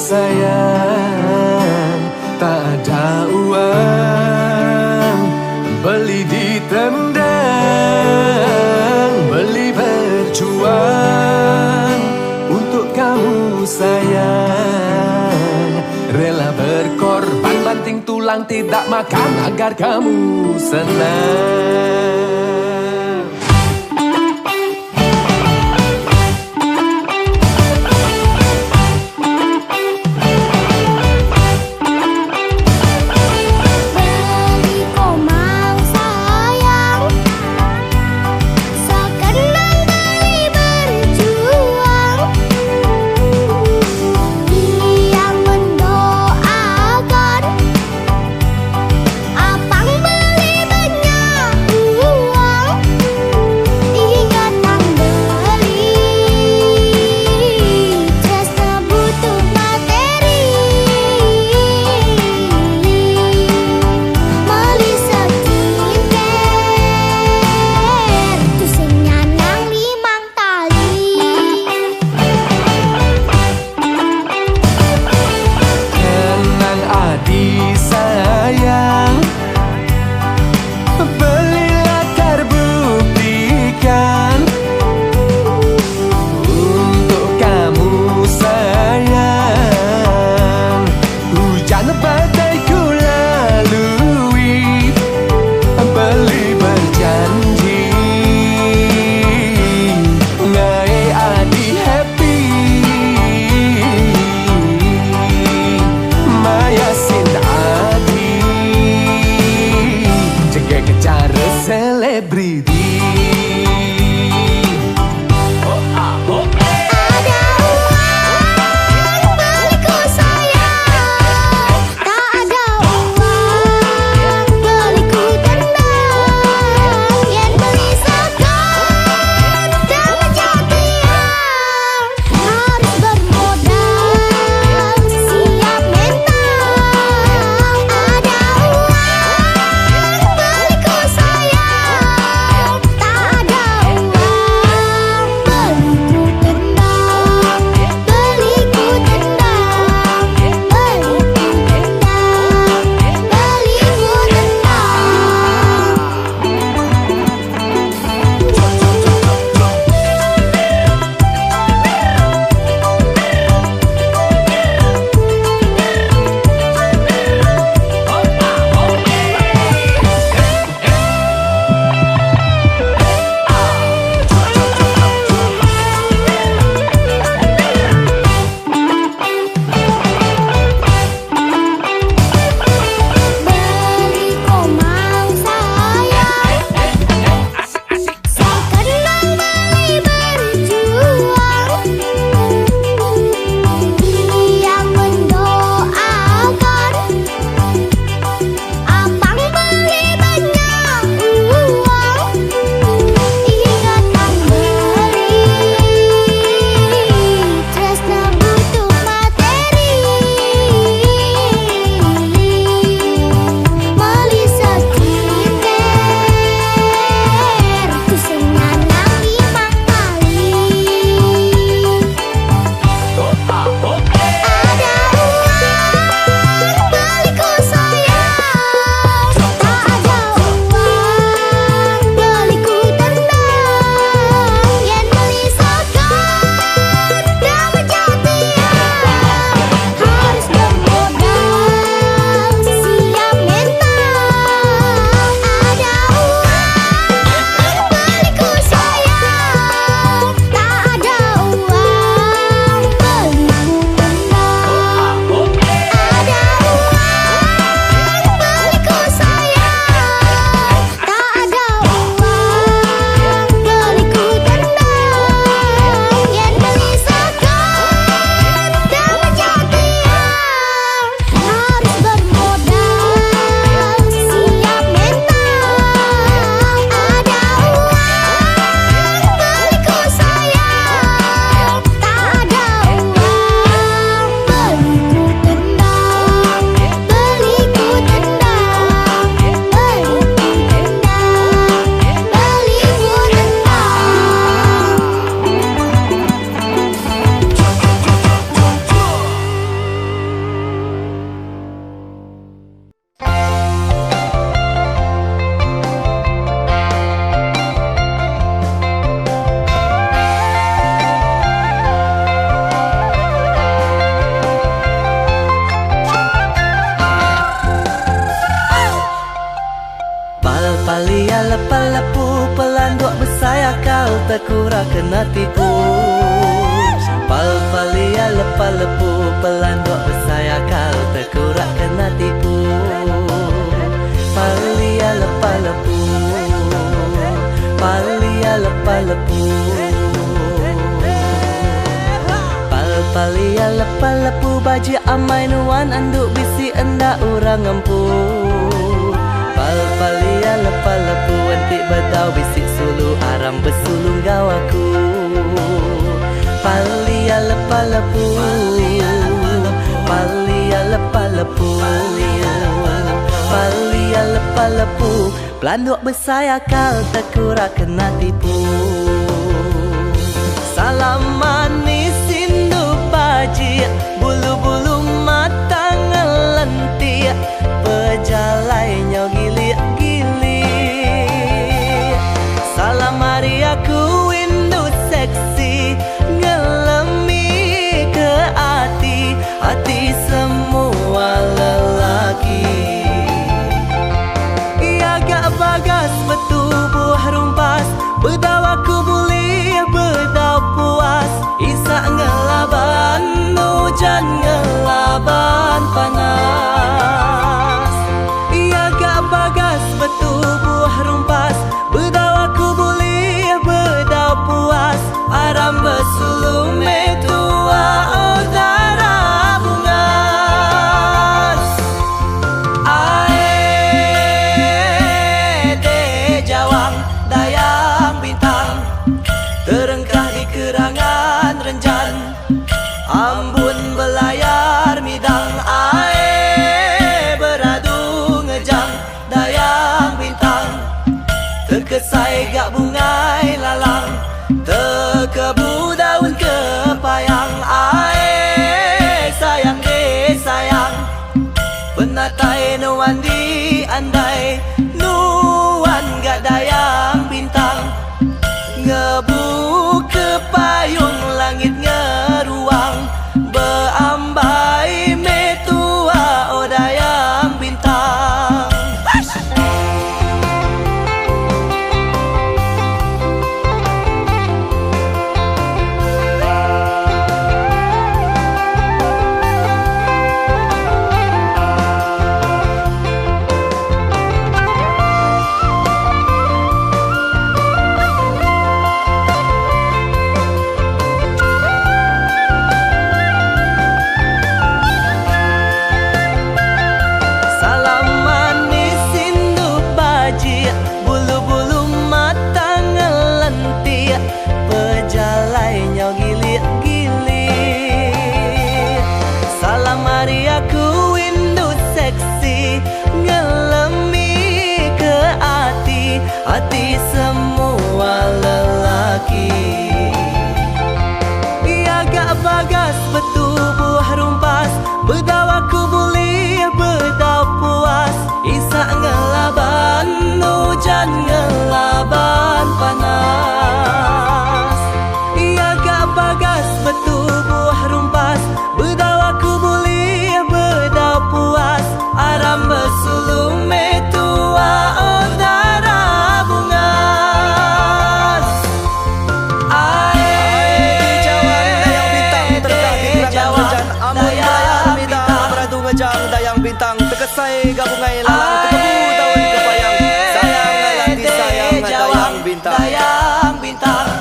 sayang, tak ada uang beli ditendang, beli berjuang untuk kamu sayang. Rela berkorban banting tulang tidak makan agar kamu senang. tekura kena tipu. Pal-palia lepa-lepu, pelandok bersayakal tekura kena tipu. Palia lepa-lepu, palia lepa-lepu, pal-palia lepa-lepu, baji amai nuan anduk bisi enda urang empu. Pal-palia lepa-lepu, entik bedau bisik sulu aram besulung gawaku. Palia lepa-lepu, palia lepa-lepu, palia lepa-lepu, pelanduk bersayakal tekura kena tipu. Salam manis sindu baji, bulu-bulu mata ngelentik, pejalai nyau gilik-gilik. Salam hari aku windu seksi, ngelemi ke hati, hati semua lelaki. Ia gak bagas betubuh rumpas, bedau aku boleh bedau puas. Isak ngelaban hujan ngelaban panas. Ia gak bagas betubuh rumpas, bedau aku boleh bedau puas. Aram besulung metua udara bungas. Ae de jawang dayang bintang, terengkah di kerangan renjan. Ambun belayar midang, ae beradu ngejang dayang bintang. Terkesai gak bungai lalang, terkebu daun kepayang. Ae sayang de sayang, penatai nuan di andai, nuan gak dayang bintang. Ngebu ke payung langit ngeruang, beambai metua o dayang bintang. Hati semua lelaki. Ia gak bagas betubuh rumpas, bedau aku boleh bedau puas. Isak ngelaban hujan ngelaban panas. Ia gak bagas betubuh rumpas, bedau aku boleh bedau puas. Aram besulung metua udara bungas. Ae jawang dayang bintang, terdah di kerangan hujan. Amun belayar midang, beradu ngejang dayang bintang. Terkesai gabungai lalang, terkebu daun kepayang. Sayang lelaki sayang dayang bintang, dayang bintang.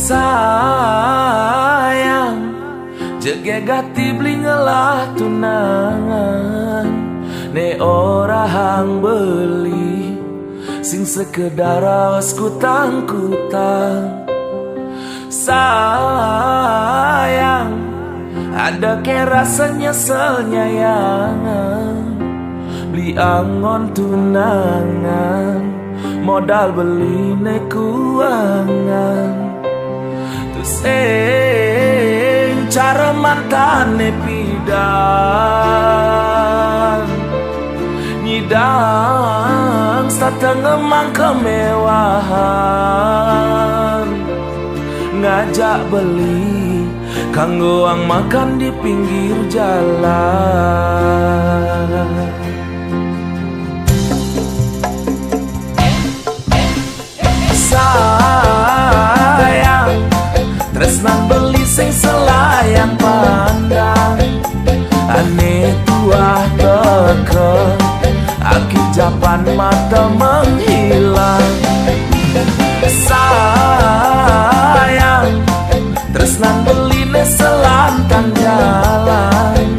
Sayang, jege gati blingelah tunangan. Ne ora hang beli, sing sekedar awas kutang-kutang. Sayang, ada ke rasa nyesel nyayangan. Beli angon tunangan, modal beli ne kuangan. Sing cara mantane pidan, bidang sateng emang kemewahan, ngajak beli kanggo ang makan di pinggir jalan. Sayang tresnan beli sing selayang pandang, aneh tuah teke aki japan mata menghilang. Sayang tresnan beli ne selantang jalan,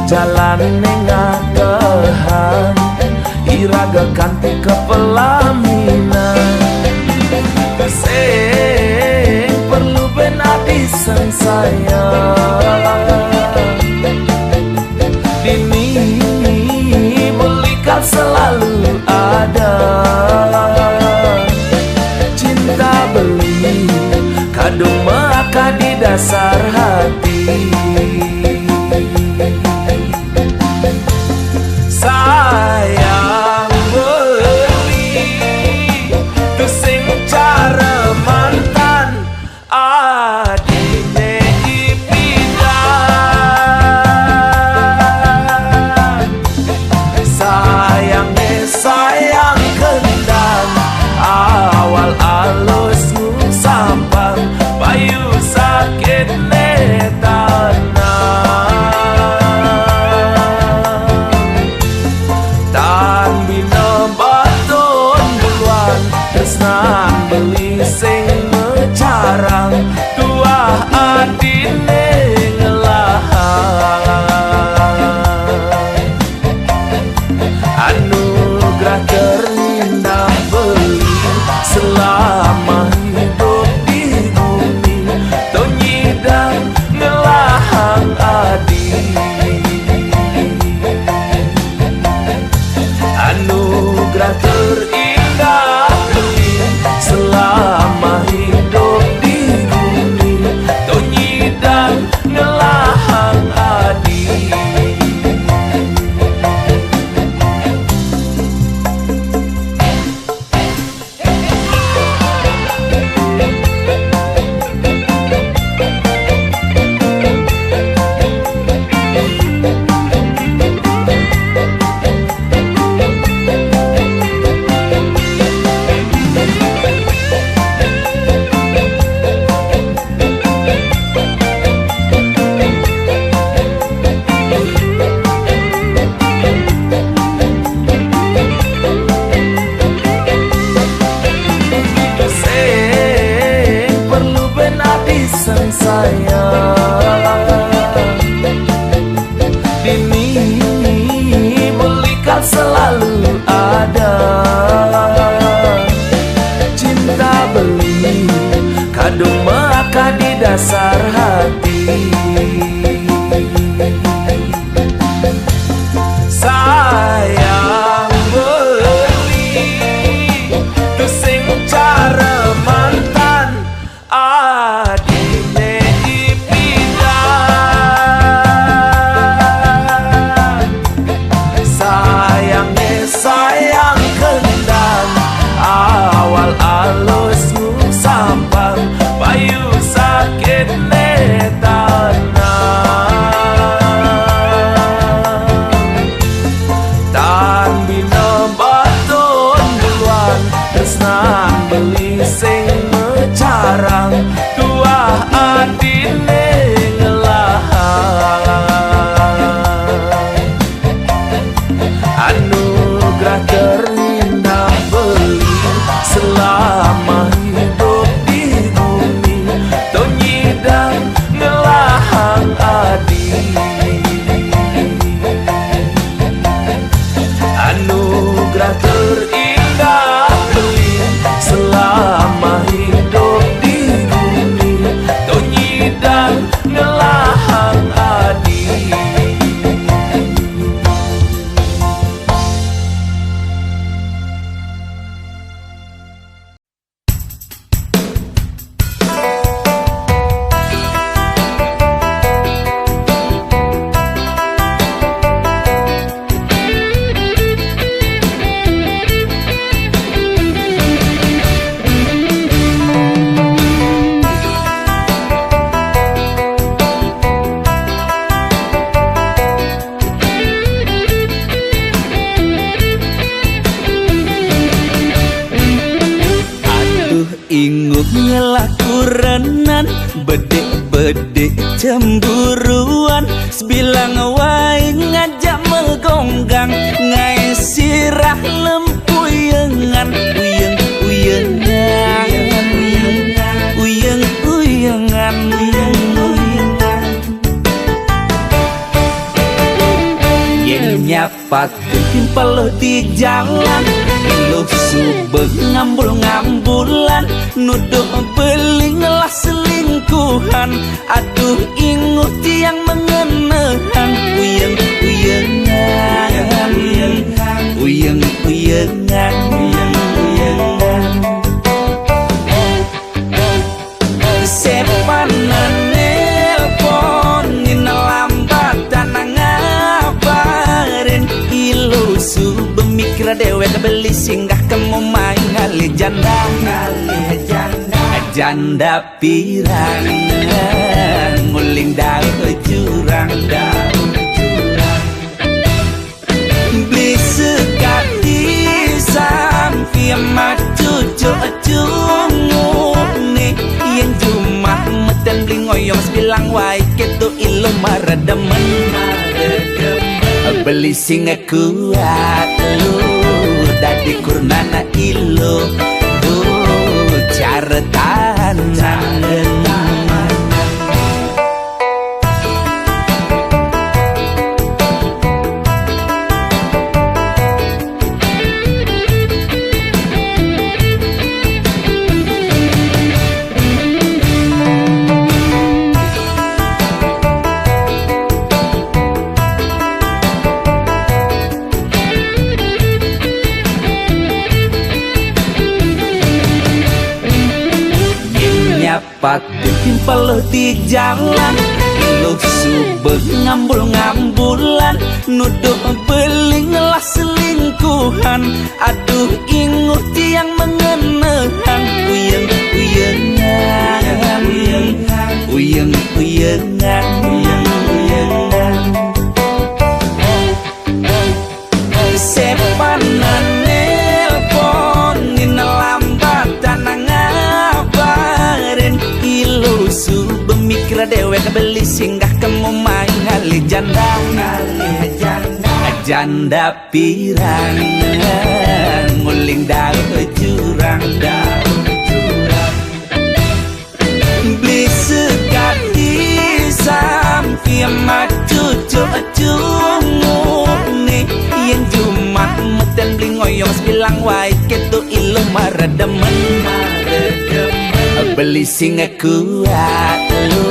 jalan nengatehan iraga kanti ke pelaminan. Sing perlu benadi sang sayang, dini belikan selalu ada. Cinta beli kadung maka di dasar hati. Sayang beli tu sing cara mantan adine ipidang. Sayang kendang awal alus sampang bayu sakit tan bina baton duluan tresnan beli sing mecarang tuah adine ngelahang. Anugerah terindah beli selama hidup di bumi, tonyidang ngelahang adi. Anugerah terindah beli selama hidup di bumi, tonyidang ngelahang adi. Sang sayang, dini belikan selalu ada. Cinta beli kadung maka di dasar hati. Sayang beli tu sing cara mantan adine ipidang. Sayang kendang awal alus sampang bayu sakit netana. ngelaku renan bedek-bedek cemburuan sebilang wae ngajak megonggang ngai sirah lempuyengan uyeng-uyengan uyeng-uyengan nyapat timpal di jalan iluh subeng ngambul-ngambulan nuduh beling lah selingkuhan aduh ingut tiang mengenahan uyeng-uyengan uyeng-uyengan sepanan nelpon lambat mikir dewek beli singgah kamu main ngali janda pirang nguling daun jurang beli sekati sampai maju cungu nih yang cuma medan beli ngoyong bilang wae ketu ilu marademen beli singa kuat lu dadi kurnana ilo cara tahan pat timpal di jalan iluh subeng ngambul-ngambulan nuduh beling lah selingkuhan aduh ingut tiang mengenahan uyeng-uyengan uyeng-uyengan sepanan nelpon lambat ilu subeng mikir dewek beli singgah kamu main ngali janda pirang nguling daun jurang beli sekati sampai maju cungu nih yang cuma medan beli ngoyong bilang wae ketu ilu marademen beli singa kuat lu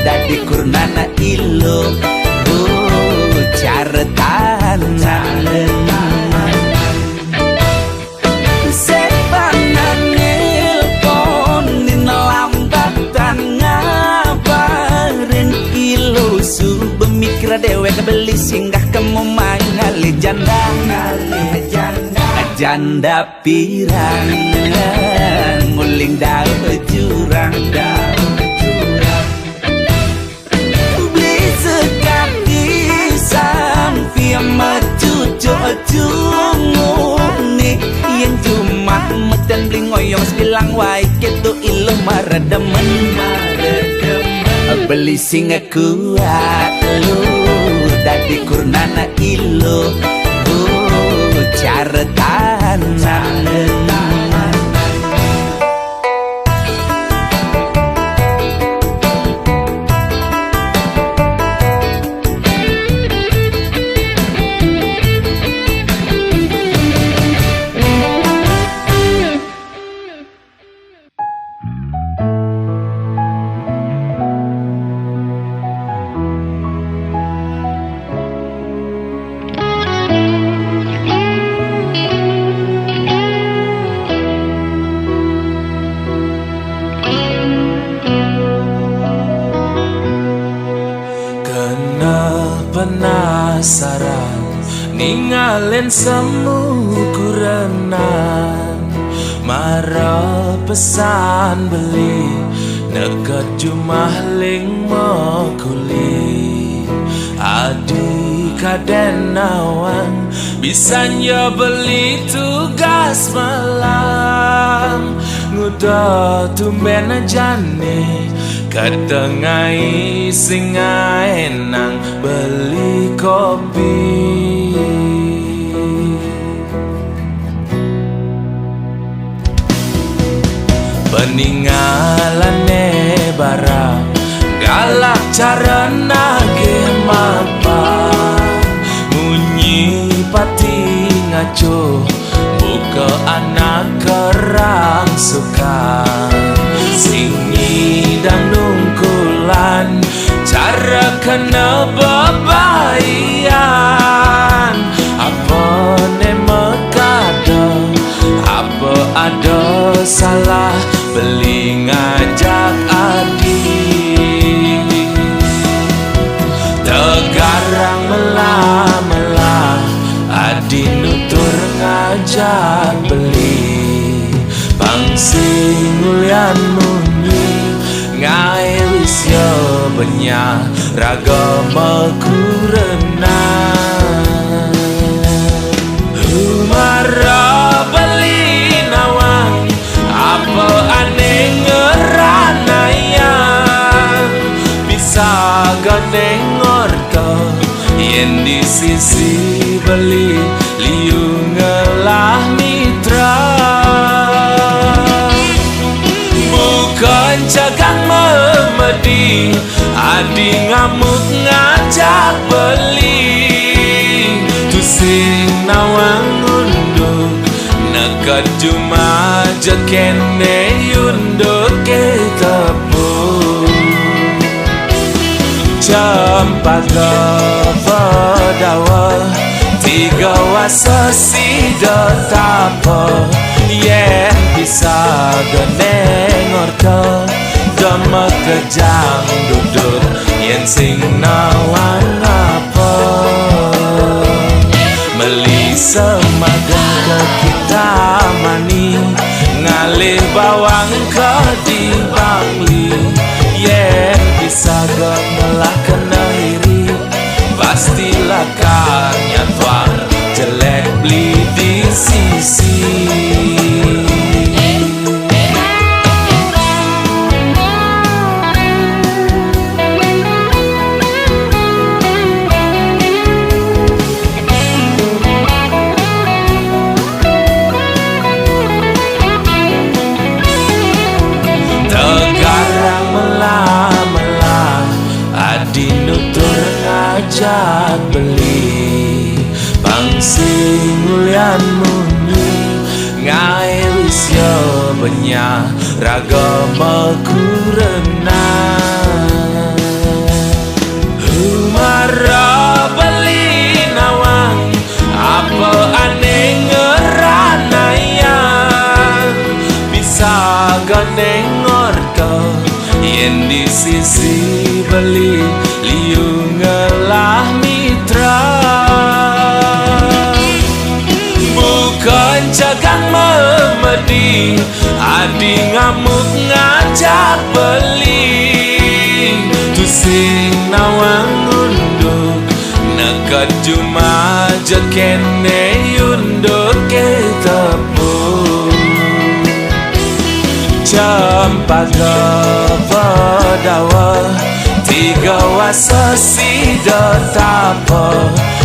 dadi kurnana ilo cara tahan sepanan nelpon lambatan ngabarin ilo subeng mikir dewek beli singgah kamu main ngali janda pirang nguling daun jurang beli sekati sampai maju cungu nih yang cuma medan beli ngoyong bilang wae ketu ilu marademen beli singa kuat lu dadi kurnana ilo cara tahan penasaran ninggalin semu kurenan mara pesan beli nekat jumah ling mokuli adi kaden nawang bisanya beli tugas malam da tumben jane ketengai sing enang beli kopi. Peninggalane barang galak cara nage mapa munyi pati ngaco buka anak kerang suka singi dan nungkulan cara kena bebayan apa ne mekada apa ada salah beli ngajak adik tegarang melah-melah adi nutur ngajak beli pangsing ulian munyi ngai wisya benya raga makurenang humara beli nawang apa aneh ngeranayang bisa ganeng orto yen di sisi beli liu ngelah mitra bukan cagang memedi adi ngamuk ngajak beli tusing nawang unduk nekat cuma jekene yunduk ke tepung cempaka pedawa tiga wasa sida tapa yen bisa geneng orto dama kejang duduk yen sing nawang apa meli semagang ke kita mani ngalih bawang ke di bangli yen bisa gemelah kena iri pastilah karnya tuang jelek beli di sisi. Tegarang melah-melah adi nutur ngajak beli pangsing ulian munyi ngai wisya benya raga makurenang humara beli nawang apa aneh ngeranayang bisa ganeng orto yen di sisi beli liu ngelah mitra bukan cagang memedi adi ngamuk ngajak beli tusing nawang unduk nekat cuma jekene yunduk ke tepung cempaka pedawa tiga wasa sida tapa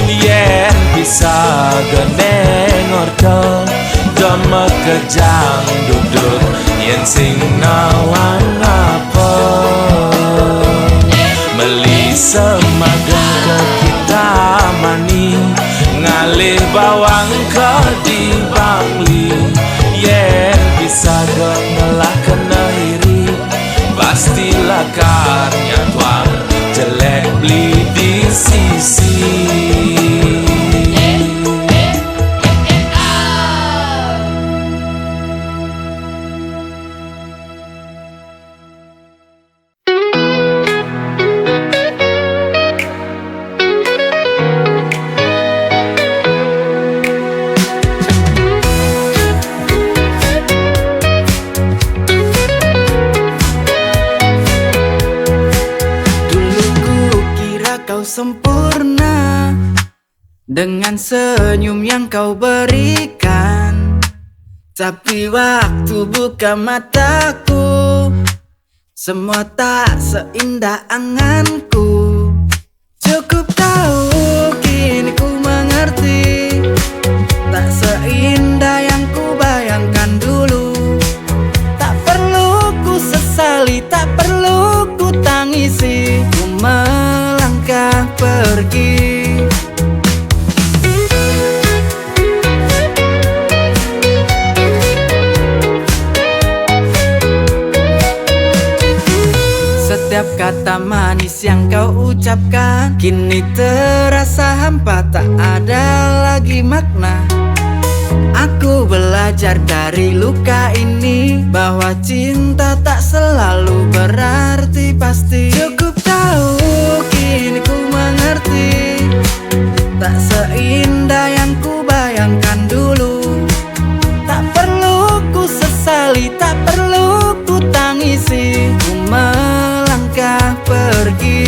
yen bisa geneng orto dama kejang duduk yen sing nawang apa meli semagang ke kita mani ngalih bawang ke di bangli yen bisa gemelah kena iri pastilah karnya tuang jelek beli di sisi. Sempurna dengan senyum yang kau berikan, Tapi waktu buka mataku, semua tak seindah anganku. Cukup tahu kini ku mengerti, tak seindah yang ku bayangkan dulu. Tak perlu ku sesali, tak perlu ku tangisi, ku melangkah pergi. Setiap kata manis yang kau ucapkan kini terasa hampa, tak ada lagi makna. Aku belajar dari luka ini bahwa cinta tak selalu berarti pasti. Cukup tahu kini ku mengerti, tak seindah yang ku bayangkan dulu. Tak perlu ku sesali, tak perlu ku tangisi, ku melangkah pergi.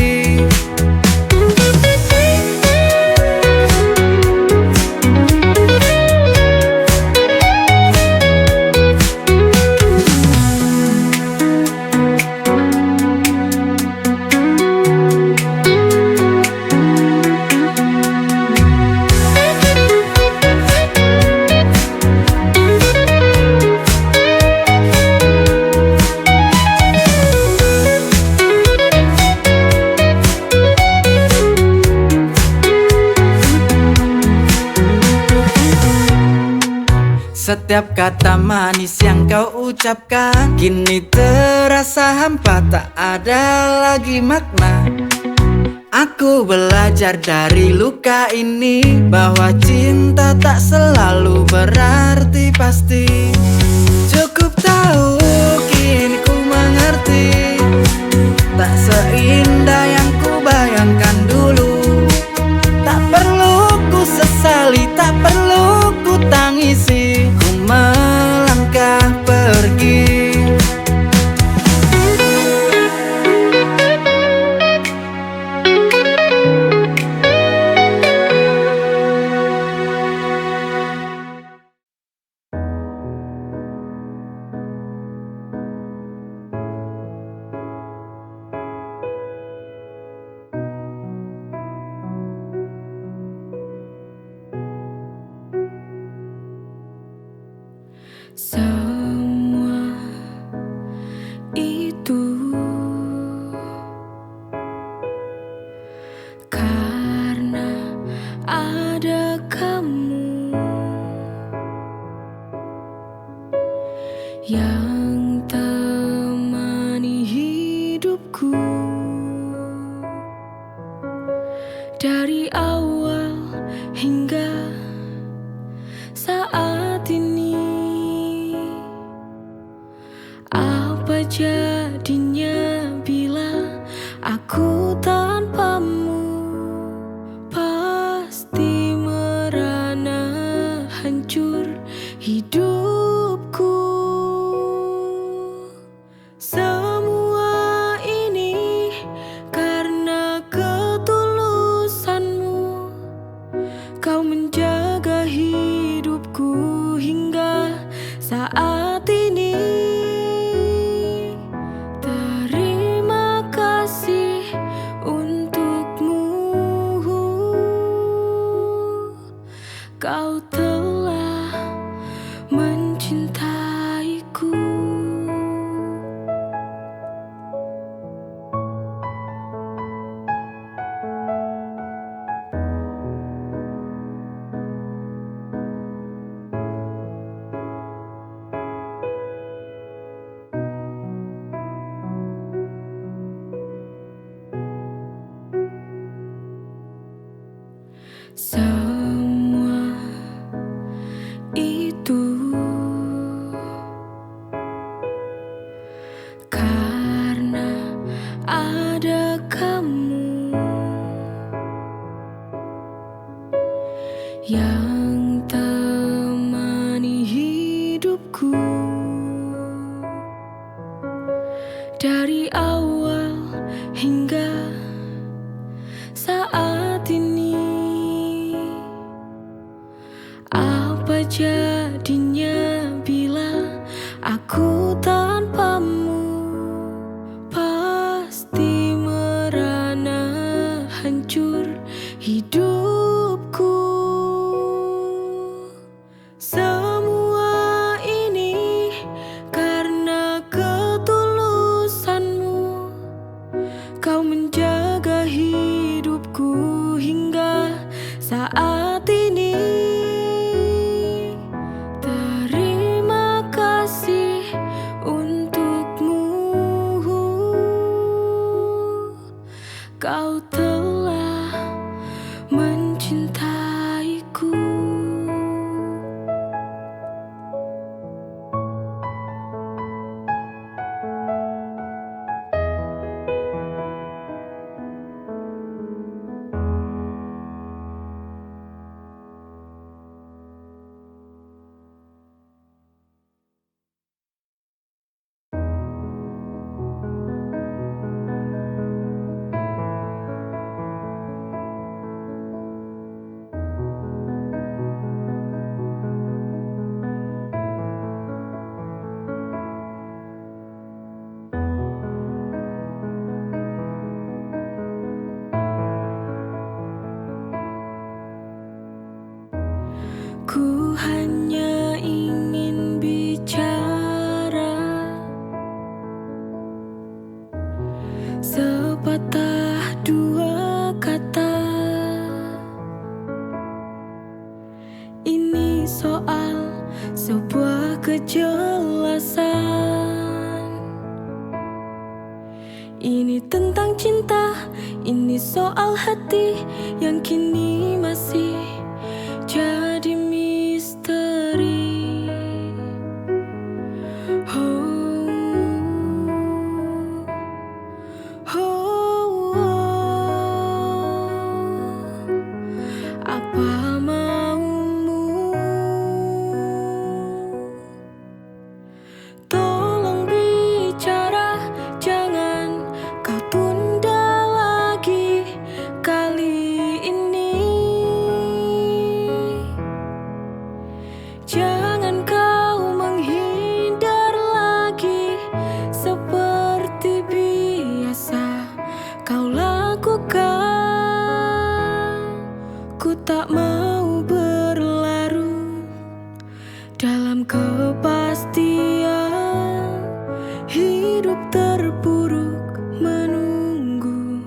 Setiap kata manis yang kau ucapkan kini terasa hampa, tak ada lagi makna. Aku belajar dari luka ini bahwa cinta tak selalu berarti pasti. Cukup tahu kini ku mengerti, tak seindah yang ku bayangkan dulu. Tak perlu ku sesali, tak perlu ku tangisi, ku melangkah pergi. Semua itu karena ada kamu yang temani hidupku dari awal hingga saat ini. Apa jadinya bila aku tanpamu? Pasti merana, hancur hidupku. Semua ini karena ketulusanmu. Kau menjaga hidupku hingga saat ini. Terima kasih untukmu. Kau telah mencintaiku. Semua itu karena ada kamu yang temani hidupku dari awal hingga saat ini. Apa jadinya bila Aku tanpamu pasti merana, hancur hidupku. Semua ini karena ketulusanmu. Kau menjaga hidupku hingga saat ini. Terima kasih untukmu. Kau telah mencintaiku. Ku hanya ingin bicara sepatah dua kata. Ini soal sebuah kejelasan. Ini tentang cinta, ini soal hati yang kini masih jadi misteri. Oh, oh, oh. Apa maumu? Tolong bicara, jangan kau tunda lagi kali ini. Jangan kau menghindar lagi seperti biasa kau lakukan. Ku tak mau berlarut dalam kepastian hidup terpuruk menunggu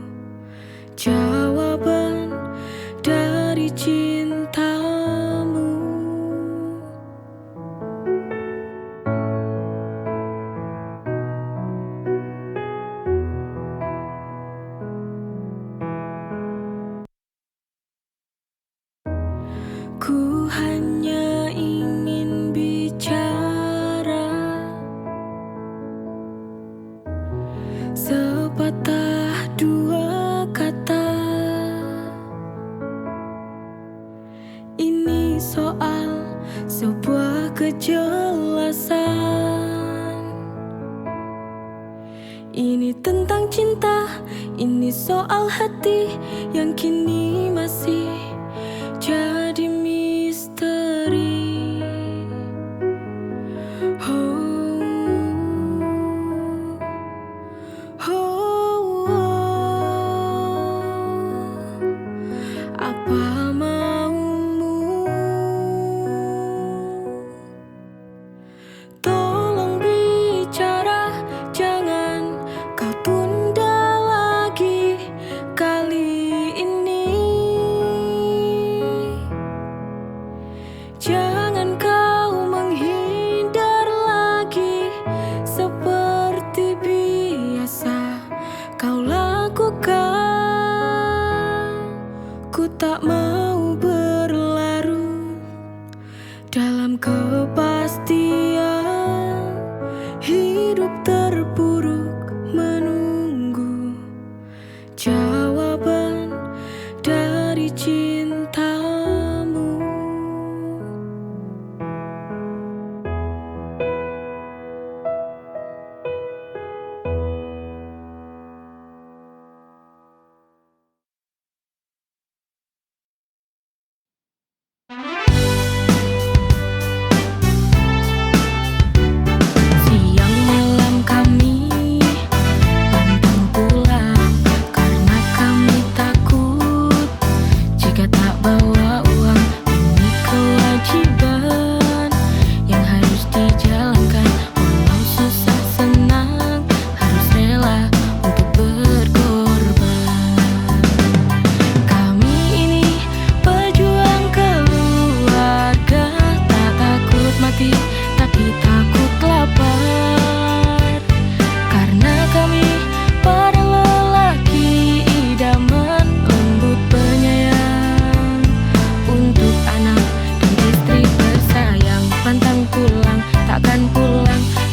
jawaban dari cintamu. Ku hanya ingin bicara sepatah dua kata. Ini soal sebuah kejelasan. Ini tentang cinta, ini soal hati yang kini masih jadi misteri. Oh, oh, oh. Apa maumu? Tolong bicara, jangan kau tunda lagi kali ini.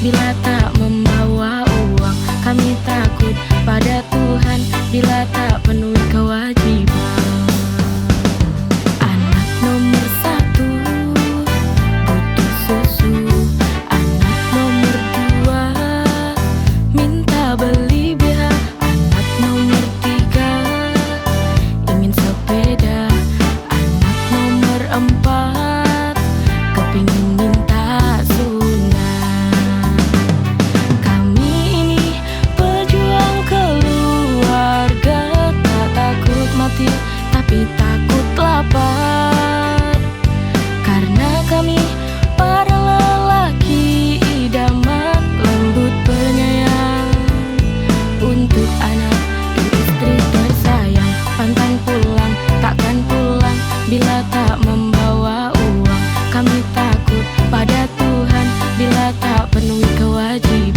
bila tak membawa uang. Kami takut pada Tuhan bila tak penuhi kewajiban. Anak nomor satu butuh susu, anak nomor dua minta beli BH, anak nomor tiga ingin sepeda, anak nomor empat kepingin minta sunat. Kami ini pejuang keluarga, tak takut mati tapi takut lapar. Karena kami para lelaki idaman, lembut penyayang untuk anak dan istri tersayang. Pantang pulang, takkan pulang bila tak membawa uang. Kami takut pada Tuhan bila tak penuhi kewajiban.